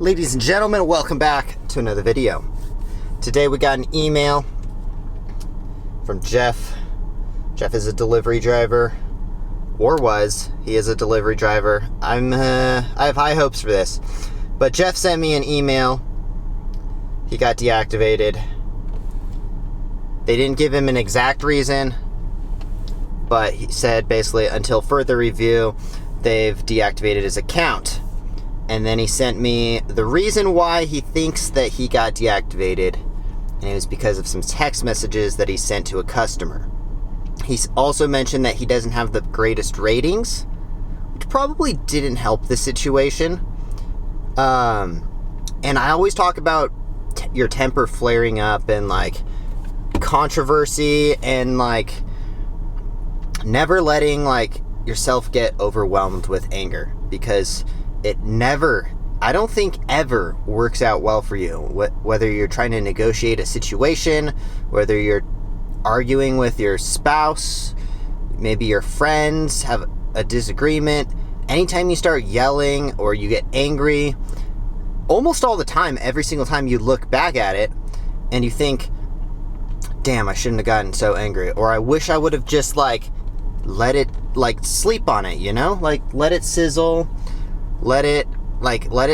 Ladies and gentlemen, welcome back to another video. Today we got an email from Jeff. Jeff is a delivery driver, or was. He is a delivery driver. I have high hopes for this. But Jeff sent me an email. He got deactivated. They didn't give him an exact reason, but he said basically until further review, they've deactivated his account. And then he sent me the reason why he thinks that he got deactivated, and it was because of some text messages that he sent to a customer. He's also mentioned that he doesn't have the greatest ratings, which probably didn't help the situation. And I always talk about your temper flaring up and like controversy and like never letting like yourself get overwhelmed with anger, because it never, I don't think ever works out well for you. Whether you're trying to negotiate a situation, whether you're arguing with your spouse, maybe your friends have a disagreement, anytime you start yelling or you get angry, almost all the time, every single time you look back at it and you think, damn, I shouldn't have gotten so angry, or I wish I would have just like let it like sleep on it, you know, like let it sizzle. Let it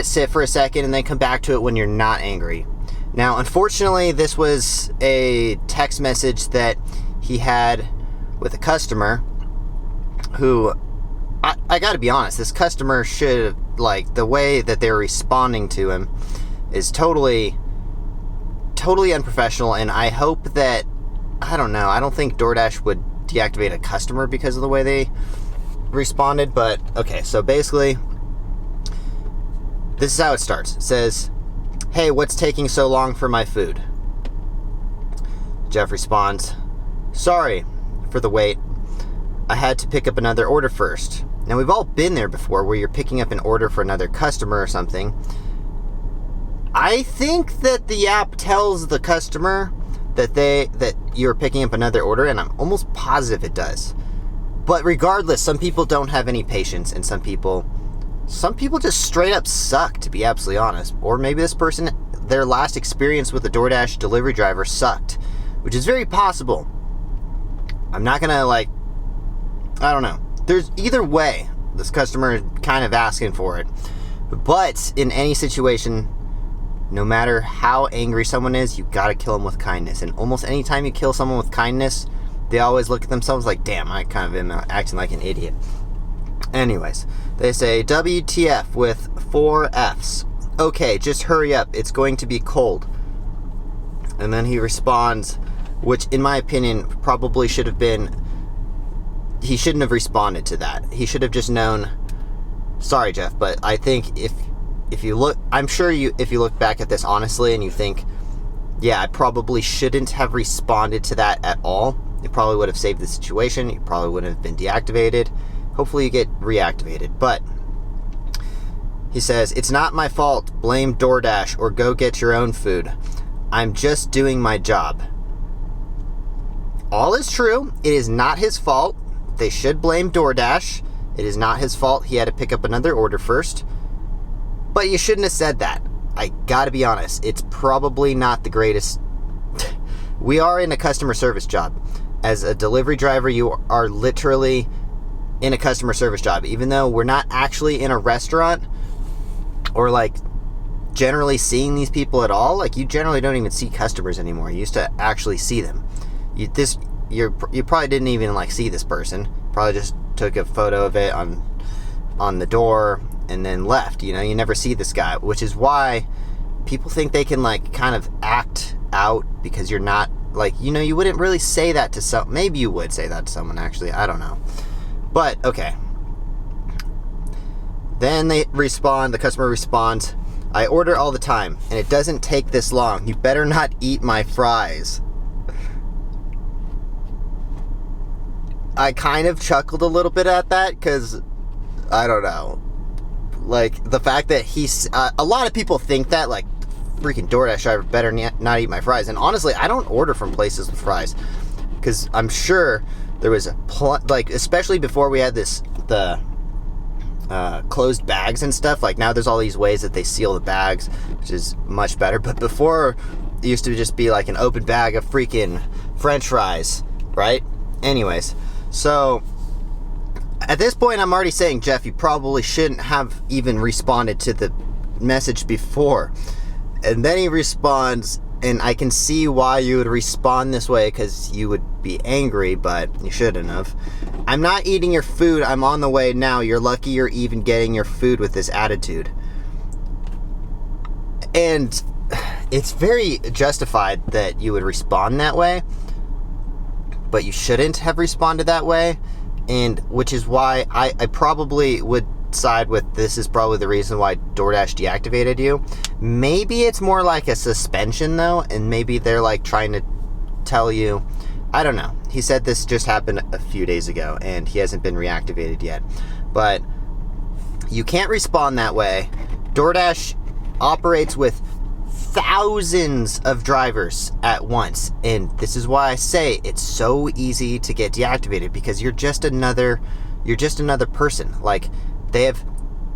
sit for a second and then come back to it when you're not angry. Now, unfortunately, this was a text message that he had with a customer who, I gotta be honest, this customer should have, like, the way that they're responding to him is totally unprofessional, and I hope that, I don't know, I don't think DoorDash would deactivate a customer because of the way they responded, but okay, so basically, this is how it starts. It says, "Hey, what's taking so long for my food?" Jeff responds, "Sorry for the wait. I had to pick up another order first." Now, we've all been there before where you're picking up an order for another customer or something. I think that the app tells the customer that you're picking up another order, and I'm almost positive it does. But regardless, some people don't have any patience, and some people just straight up suck, to be absolutely honest. Or maybe this person, their last experience with a DoorDash delivery driver sucked, which is very possible. I'm not gonna I don't know. There's either way, this customer is kind of asking for it. But in any situation, no matter how angry someone is, you gotta kill them with kindness. And almost any time you kill someone with kindness, they always look at themselves like, damn, I kind of am acting like an idiot. Anyways, they say, WTF with 4 Fs. Okay, just hurry up. It's going to be cold. And then he responds, which in my opinion probably should have been, he shouldn't have responded to that. He should have just known, sorry, Jeff, but I think if you look, I'm sure if you look back at this honestly and you think, yeah, I probably shouldn't have responded to that at all. It probably would have saved the situation. You probably wouldn't have been deactivated. Hopefully you get reactivated. But he says, "It's not my fault. Blame DoorDash or go get your own food. I'm just doing my job." All is true. It is not his fault. They should blame DoorDash. It is not his fault. He had to pick up another order first. But you shouldn't have said that. I gotta be honest. It's probably not the greatest. We are in a customer service job. As a delivery driver, you are literally in a customer service job, even though we're not actually in a restaurant or like generally seeing these people at all. Like, you generally don't even see customers anymore. You used to actually see them. You probably didn't even like see this person. Probably just took a photo of it on the door and then left. You know, you never see this guy, which is why people think they can like kind of act out because you're not like, you know, you wouldn't really say that to some. Maybe you would say that to someone, actually. I don't know. But, okay. Then the customer responds, "I order all the time, and it doesn't take this long. You better not eat my fries." I kind of chuckled a little bit at that, because, I don't know. Like, the fact that a lot of people think that, like, freaking DoorDash driver better not eat my fries. And honestly, I don't order from places with fries, because I'm sure there was especially before we had the closed bags and stuff. Like now there's all these ways that they seal the bags, which is much better. But before, it used to just be like an open bag of freaking French fries, right? Anyways, so at this point, I'm already saying, Jeff, you probably shouldn't have even responded to the message before. And then he responds, and I can see why you would respond this way, because you would be angry, but you shouldn't have. I'm not eating your food. I'm on the way now. You're lucky you're even getting your food with this attitude. And it's very justified that you would respond that way, but you shouldn't have responded that way. And which is why I probably would side with this is probably the reason why DoorDash deactivated you. Maybe it's more like a suspension though, and maybe they're like trying to tell you, I don't know. He said this just happened a few days ago and he hasn't been reactivated yet. But you can't respond that way. DoorDash operates with thousands of drivers at once, and this is why I say it's so easy to get deactivated, because you're just another person. Like they have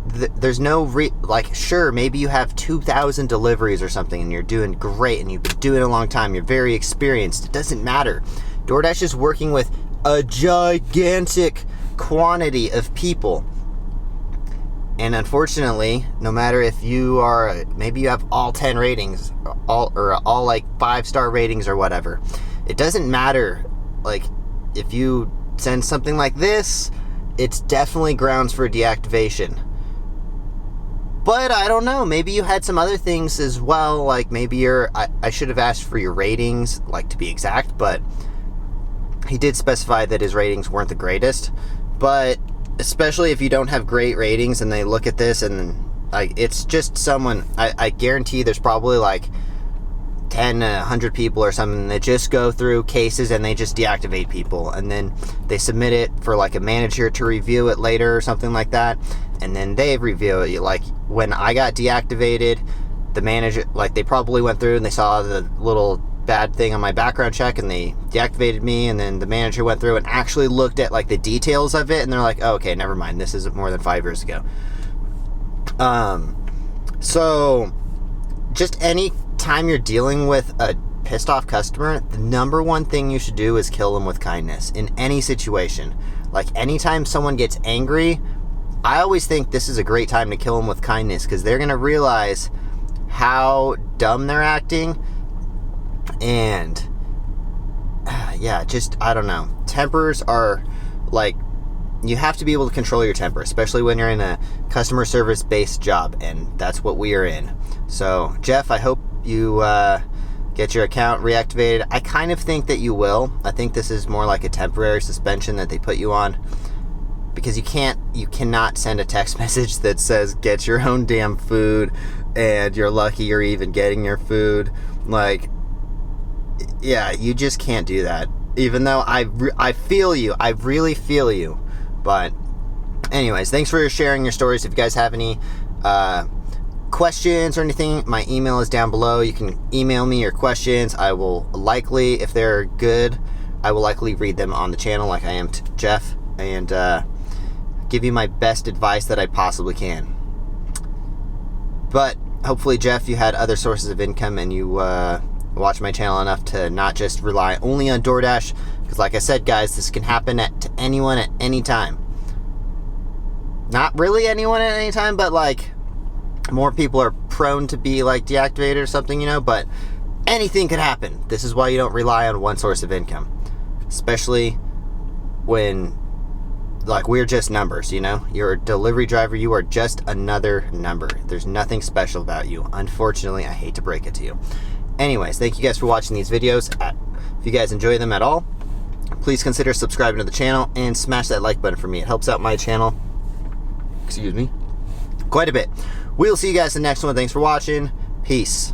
there's no like, sure, maybe you have 2,000 deliveries or something and you're doing great and you've been doing it a long time, you're very experienced. It doesn't matter. DoorDash is working with a gigantic quantity of people. And unfortunately, no matter if you are, maybe you have all 10 ratings, all like 5-star ratings or whatever, it doesn't matter. Like, if you send something like this, it's definitely grounds for deactivation. But I don't know, maybe you had some other things as well, like maybe I should have asked for your ratings, like to be exact, but he did specify that his ratings weren't the greatest. But especially if you don't have great ratings and they look at this and like, it's just someone, I guarantee there's probably like 10, 100 people or something that just go through cases and they just deactivate people, and then they submit it for like a manager to review it later or something like that, and then they review it. Like when I got deactivated, the manager, like they probably went through and they saw the little bad thing on my background check and they deactivated me, and then the manager went through and actually looked at like the details of it, and they're like, oh, okay, never mind, this isn't more than 5 years ago. So just any time you're dealing with a pissed off customer, the number one thing you should do is kill them with kindness in any situation. Like anytime someone gets angry, I always think this is a great time to kill them with kindness, because they're gonna realize how dumb they're acting. And yeah, just, I don't know, tempers are like, you have to be able to control your temper, especially when you're in a customer service based job, and that's what we are in. So Jeff, I hope you get your account reactivated. I kind of think that you will. I think this is more like a temporary suspension that they put you on, because you cannot send a text message that says get your own damn food and you're lucky you're even getting your food. Like, yeah, you just can't do that. Even though I feel you, I really feel you. But anyways, thanks for sharing your stories. If you guys have any questions or anything, my email is down below. You can email me your questions. I will likely, if they're good, I will likely read them on the channel like I am to Jeff, and give you my best advice that I possibly can. But hopefully, Jeff, you had other sources of income and you watch my channel enough to not just rely only on DoorDash, because like I said, guys, this can happen to anyone at any time. Not really anyone at any time, but like more people are prone to be like deactivated or something, you know, but anything could happen. This is why you don't rely on one source of income, especially when like we're just numbers, you know. You're a delivery driver, you are just another number. There's nothing special about you. Unfortunately, I hate to break it to you. Anyways, thank you guys for watching these videos. If you guys enjoy them at all, please consider subscribing to the channel and smash that like button for me. It helps out my channel, excuse me, quite a bit. We'll see you guys in the next one. Thanks for watching. Peace.